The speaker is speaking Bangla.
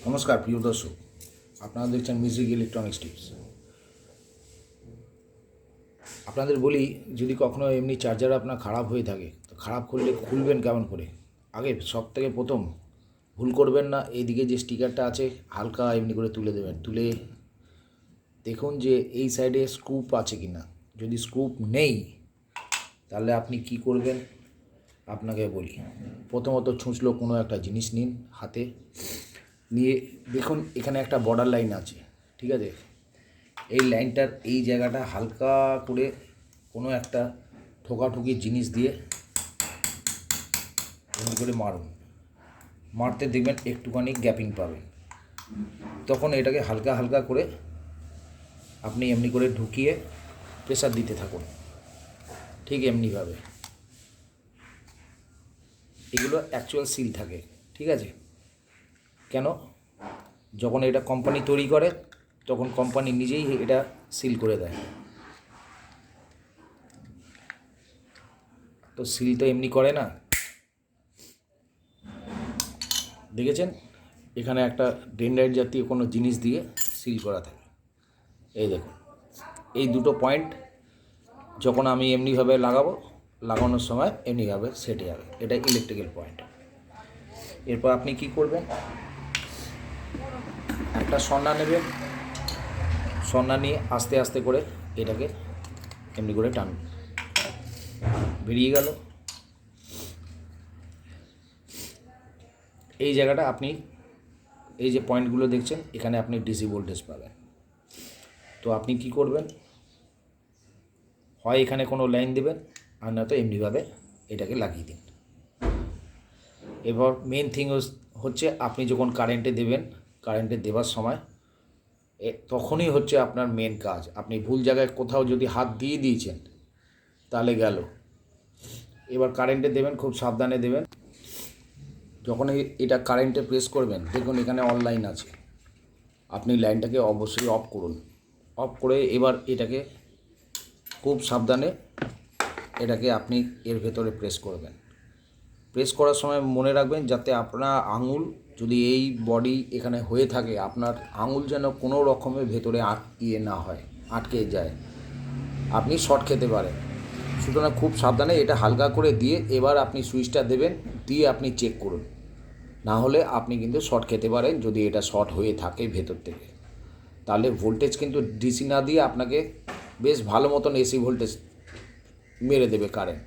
নমস্কার প্রিয় দর্শক, আপনারা দেখছেন মিউজিক ইলেকট্রনিক্স টিপস। আপনাদের বলি, যদি কখনো এমনি চার্জার আপনার খারাপ হয়ে থাকে তো খারাপ করলে খুলবেন কেমন করে? আগে সব থেকে প্রথম ভুল করবেন না, এইদিকে যে স্টিকারটা আছে হালকা এমনি করে তুলে দেবেন। তুলে দেখুন যে এই সাইডে স্ক্রুপ আছে কি না। যদি স্ক্রুপ নেই তাহলে আপনি কি করবেন আপনাকে বলি। প্রথমত ছুঁচলো কোনো একটা জিনিস নিন হাতে, নিয়ে দেখুন এখানে একটা বর্ডার লাইন আছে, ঠিক আছে? এই লাইনটার এই জায়গাটা হালকা করে কোনো একটা ঠোকাঠুকি জিনিস দিয়ে এমনি করে মারুন। মারতে দেখবেন একটুখানি গ্যাপিং পাবেন, তখন এটাকে হালকা হালকা করে আপনি এমনি করে ঢুকিয়ে প্রেসার দিতে থাকুন, ঠিক এমনিভাবে। এগুলো অ্যাকচুয়াল সিল থাকে, ঠিক আছে? কেন? যখন এটা কোম্পানি তৈরি করে তখন কোম্পানি নিজেই এটা সিল করে দেয়। তো সিল তো এমনি করে না, দেখেছেন এখানে একটা ডেনড্রাইট জাতীয় কোনো জিনিস দিয়ে সিল করা থাকে। এই দেখুন, এই দুটো পয়েন্ট যখন আমি এমনিভাবে লাগানোর সময় এমনিভাবে সেটে যাবে। এটা ইলেকট্রিক্যাল পয়েন্ট। এরপর আপনি কি করবেন, একটা সন্না নেবেন, সন্না নিয়ে আস্তে আস্তে করে এটাকে এমনি করে টানুন, বেরিয়ে গেল। এই জায়গাটা আপনি এই যে পয়েন্টগুলো দেখছেন এখানে আপনি ডিসি ভোল্টেজ পাবেন। তো আপনি কি করবেন, হয় এখানে কোনো লাইন দেবেন আর নয়তো এমনিভাবে এটাকে লাগিয়ে দিন। এবার মেন থিং হচ্ছে আপনি যখন কারেন্টে দেবেন, কারেন্টে দেওয়ার সময় তখনই হচ্ছে আপনার মেন কাজ। আপনি ভুল জায়গায় কোথাও যদি হাত দিয়ে দিয়েছেন তাহলে গেল। এবার কারেন্টে দেবেন, খুব সাবধানে দেবেন। যখন এটা কারেন্টে প্রেস করবেন দেখুন এখানে অন লাইন আছে, আপনি লাইনটাকে অবশ্যই অফ করুন। অফ করে এবার এটাকে খুব সাবধানে এটাকে আপনি এর ভেতরে প্রেস করবেন। প্রেস করার সময় মনে রাখবেন যাতে আপনার আঙুল যদি এই বডি এখানে হয়ে থাকে, আপনার আঙুল যেন কোনো রকমের ভেতরে না হয়, আটকে যায়, আপনি শর্ট খেতে পারেন। সুতরাং খুব সাবধানে এটা হালকা করে দিয়ে এবার আপনি সুইচটা দেবেন, দিয়ে আপনি চেক করুন। না হলে আপনি কিন্তু শর্ট খেতে পারেন যদি এটা শর্ট হয়ে থাকে ভেতর থেকে। তাহলে ভোল্টেজ কিন্তু ডিসি না দিয়ে আপনাকে বেশ ভালো মতন এসি ভোল্টেজ মেরে দেবে কারেন্ট।